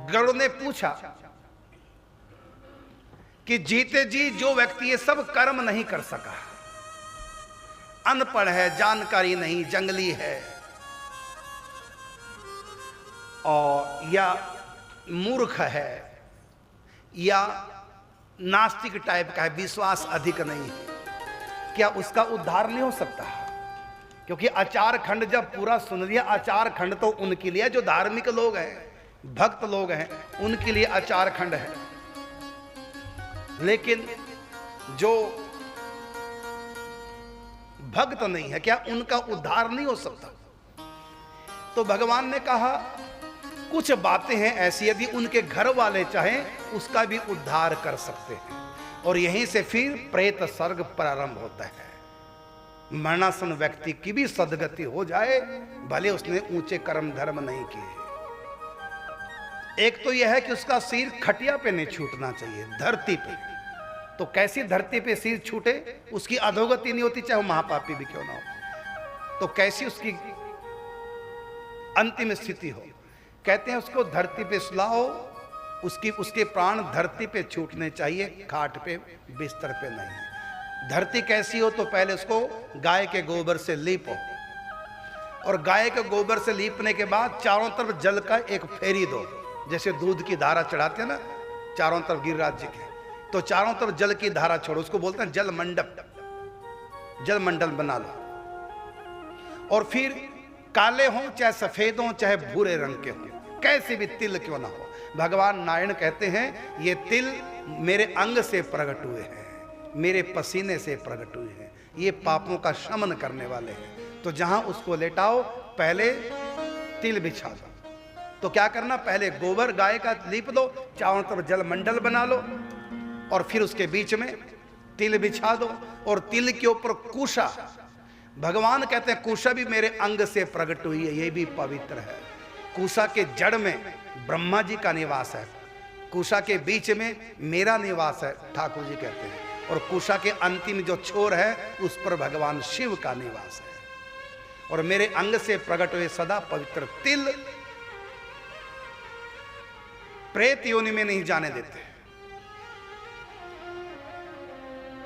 गरुड़ ने पूछा कि जीते जी जो व्यक्ति ये सब कर्म नहीं कर सका, अनपढ़ है, जानकारी नहीं, जंगली है, और या मूर्ख है, या नास्तिक टाइप का है, विश्वास अधिक नहीं है, क्या उसका उद्धार नहीं हो सकता? क्योंकि आचार खंड जब पूरा सुन लिया, आचार खंड तो उनके लिए जो धार्मिक लोग हैं, भक्त लोग हैं, उनके लिए आचार खंड है, लेकिन जो भक्त नहीं है, क्या उनका उद्धार नहीं हो सकता? तो भगवान ने कहा कुछ बातें हैं ऐसी, यदि उनके घर वाले चाहें उसका भी उद्धार कर सकते हैं, और यहीं से फिर प्रेत सर्ग प्रारंभ होता है। मरणासन व्यक्ति की भी सदगति हो जाए, भले उसने ऊंचे कर्म धर्म नहीं किए। एक तो यह है कि उसका सिर खटिया पे नहीं छूटना चाहिए, धरती पे। तो कैसी धरती पे सिर छूटे? उसकी अधोगति नहीं होती, चाहे वो महापापी भी क्यों ना हो। तो कैसी उसकी अंतिम स्थिति हो? कहते हैं उसको धरती पे सुलाओ, उसके प्राण धरती पे छूटने चाहिए, खाट पे, बिस्तर पे नहीं। धरती कैसी हो? तो पहले उसको गाय के गोबर से लीपो, और गाय के गोबर से लीपने के बाद चारों तरफ जल का एक फेरी दो, जैसे दूध की धारा चढ़ाते हैं ना चारों तरफ गिरिराज जी के, तो चारों तरफ जल की धारा छोड़ो, उसको बोलते हैं जल मंडप, जल मंडल बना लो। और फिर काले हों चाहे सफेद हों चाहे भूरे रंग के हों, कैसे भी तिल क्यों ना हो, भगवान नारायण कहते हैं ये तिल मेरे अंग से प्रकट हुए हैं, मेरे पसीने से प्रकट हुए हैं, ये पापों का शमन करने वाले हैं। तो जहां उसको लेटाओ पहले तिल बिछा दो। तो क्या करना? पहले गोबर गाय का लीप दो, चारों तरफ जल मंडल बना लो, और फिर उसके बीच में तिल बिछा दो, और तिल के ऊपर कुशा, भगवान कहते हैं कुशा भी मेरे अंग से प्रकट हुई है, ये भी पवित्र है। कुशा के जड़ में ब्रह्मा जी का निवास है, कुशा के बीच में मेरा निवास है, ठाकुर जी कहते हैं, और कुशा के अंतिम जो छोर है उस पर भगवान शिव का निवास है। और मेरे अंग से प्रकट हुए सदा पवित्र तिल प्रेत योनि में नहीं जाने देते।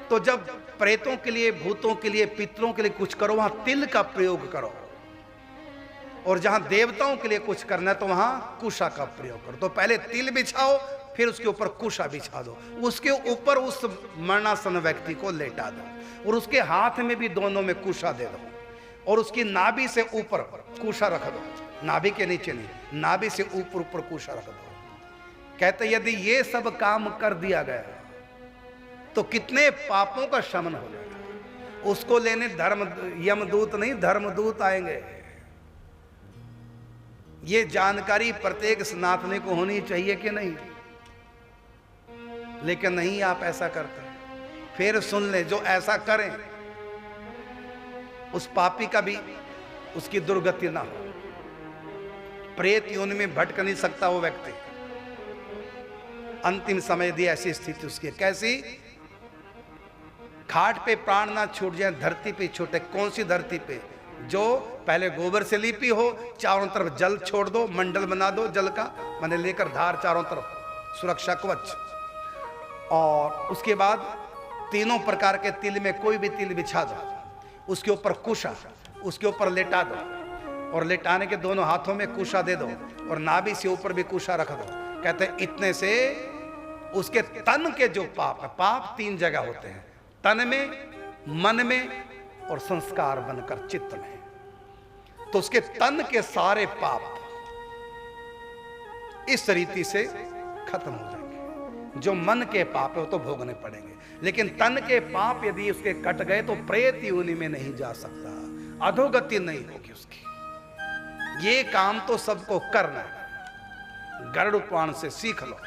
तो जब प्रेतों के लिए, भूतों के लिए, पितरों के लिए कुछ करो, वहां तिल का प्रयोग करो, और जहां देवताओं के लिए कुछ करना है तो वहां कुशा का प्रयोग करो। तो पहले तिल बिछाओ, फिर उसके ऊपर कुशा बिछा दो, उसके ऊपर उस मरणासन व्यक्ति को लेटा दो, और उसके हाथ में भी दोनों में कुशा दे दो, और उसकी नाभि से ऊपर कुशा रख दो, नाभि के नीचे नहीं, नाभि से ऊपर ऊपर कुशा रख दो। कहते यदि ये सब काम कर दिया गया तो कितने पापों का शमन हो जाएगा। उसको लेने धर्म यमदूत नहीं, धर्मदूत आएंगे। ये जानकारी प्रत्येक सनातनी को होनी चाहिए कि नहीं? लेकिन नहीं, आप ऐसा करते हैं। फिर सुन ले, जो ऐसा करें उस पापी का भी उसकी दुर्गति ना हो, प्रेत योनि में भटक नहीं सकता वो व्यक्ति। अंतिम समय दी ऐसी स्थिति उसकी। कैसी? खाट पे प्राण ना छूट जाए, धरती पे छूटे। कौन सी धरती पे? जो पहले गोबर से लीपी हो, चारों तरफ जल छोड़ दो, मंडल बना दो जल का, मैंने लेकर धार चारों तरफ, सुरक्षा कवच, और उसके बाद तीनों प्रकार के तिल में कोई भी तिल बिछा दो, उसके ऊपर कुशा, उसके ऊपर लेटा दो, और लेटाने के दोनों हाथों में कुशा दे दो, और नाभि से ऊपर भी कुशा रख दो। कहते हैं इतने से उसके तन के जो पाप है, पाप तीन जगह होते हैं, तन में, मन में, और संस्कार बनकर चित्त में। तो उसके तन के सारे पाप इस रीति से खत्म हो जाएंगे। जो मन के पाप है वो तो भोगने पड़ेंगे, लेकिन तन के पाप यदि उसके कट गए तो प्रेत योनि में नहीं जा सकता, अधोगति नहीं होगी उसकी। ये काम तो सबको करना है, गरुड़ पुराण से सीख लो।